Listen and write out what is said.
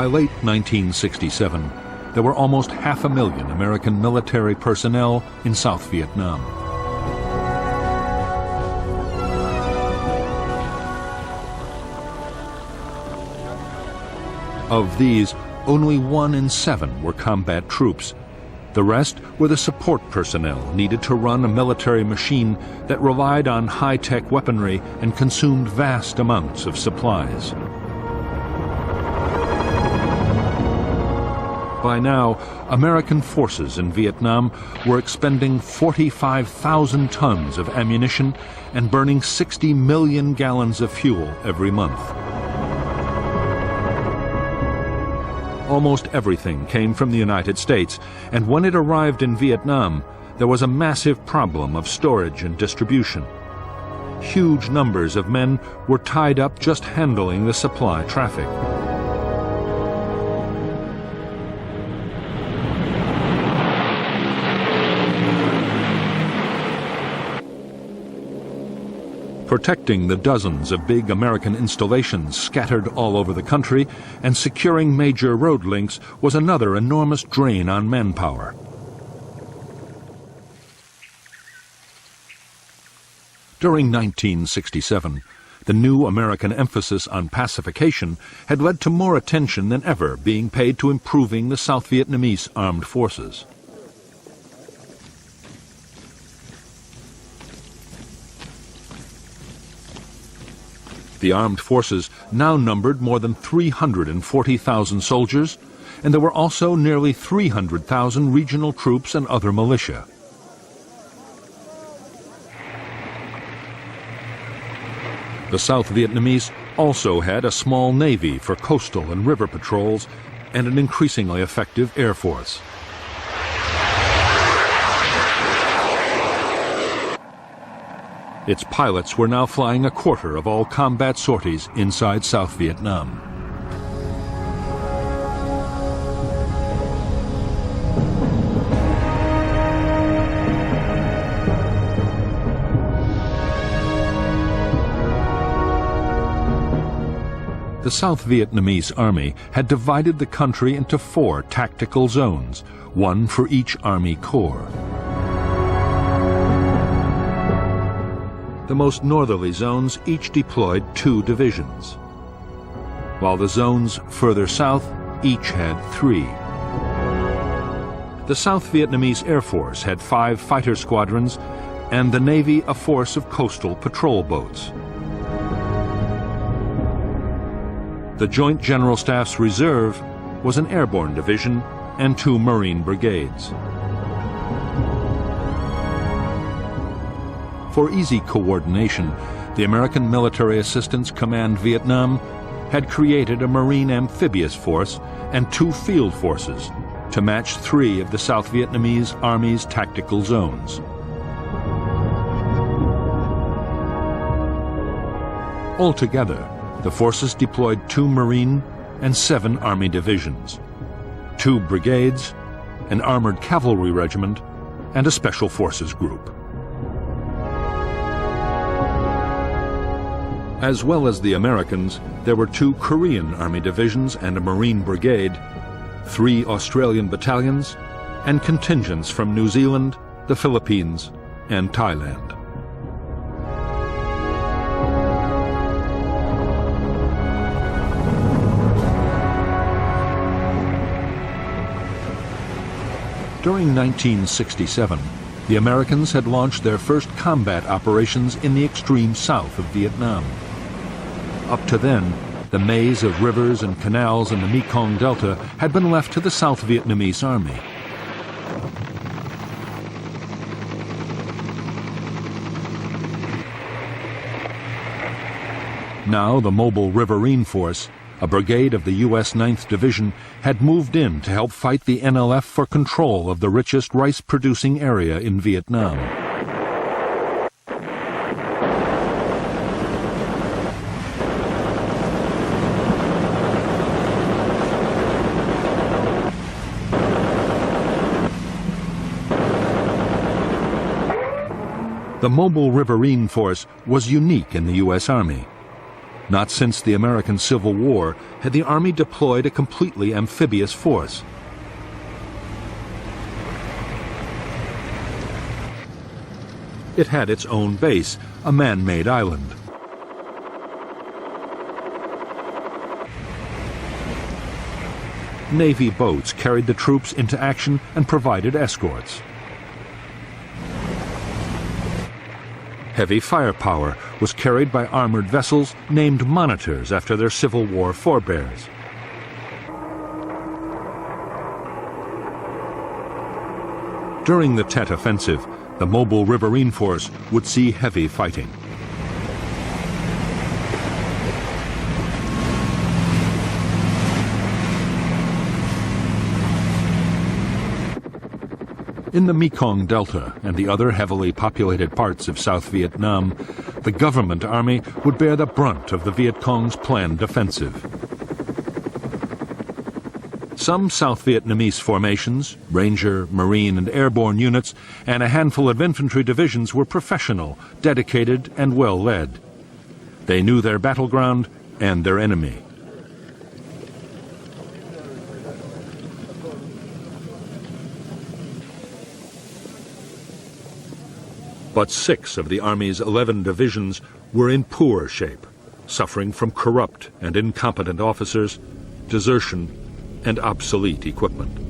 By late 1967, there were almost 500,000 American military personnel in South Vietnam. Of these, only 1 in 7 were combat troops. The rest were the support personnel needed to run a military machine that relied on high-tech weaponry and consumed vast amounts of supplies. By now, American forces in Vietnam were expending 45,000 tons of ammunition and burning 60 million gallons of fuel every month. Almost everything came from the United States, and when it arrived in Vietnam, there was a massive problem of storage and distribution. Huge numbers of men were tied up just handling the supply traffic. Protecting the dozens of big American installations scattered all over the country and securing major road links was another enormous drain on manpower. During 1967, the new American emphasis on pacification had led to more attention than ever being paid to improving the South Vietnamese armed forces. The armed forces now numbered more than 340,000 soldiers, and there were also nearly 300,000 regional troops and other militia. The South Vietnamese also had a small navy for coastal and river patrols and an increasingly effective air force. Its pilots were now flying a quarter of all combat sorties inside South Vietnam. The South Vietnamese Army had divided the country into 4 tactical zones, one for each Army Corps. The most northerly zones each deployed 2 divisions, while the zones further south each had 3. The South Vietnamese Air Force had 5 fighter squadrons and the Navy a force of coastal patrol boats. The Joint General Staff's reserve was an airborne division and 2 Marine brigades. For easy coordination, the American Military Assistance Command Vietnam had created a Marine amphibious force and 2 field forces to match 3 of the South Vietnamese Army's tactical zones. Altogether, the forces deployed 2 Marine and 7 Army divisions, 2 brigades, an armored cavalry regiment, and a special forces group. As well as the Americans, there were 2 Korean Army divisions and a Marine brigade, 3 Australian battalions, and contingents from New Zealand, the Philippines, and Thailand. During 1967, the Americans had launched their first combat operations in the extreme south of Vietnam. Up to then, the maze of rivers and canals in the Mekong Delta had been left to the South Vietnamese Army. Now the mobile Riverine Force, a brigade of the U.S. 9th Division, had moved in to help fight the NLF for control of the richest rice-producing area in Vietnam. The mobile Riverine Force was unique in the U.S. Army. Not since the American Civil War had the Army deployed a completely amphibious force. It had its own base, a man-made island. Navy boats carried the troops into action and provided escorts. Heavy firepower was carried by armored vessels named monitors after their Civil War forebears. During the Tet Offensive, the mobile riverine force would see heavy fighting. In the Mekong Delta and the other heavily populated parts of South Vietnam, the government army would bear the brunt of the Viet Cong's planned offensive. Some South Vietnamese formations, Ranger, Marine, and Airborne units, and a handful of infantry divisions were professional, dedicated, and well led. They knew their battleground and their enemy. But 6 of the Army's 11 divisions were in poor shape, suffering from corrupt and incompetent officers, desertion, and obsolete equipment.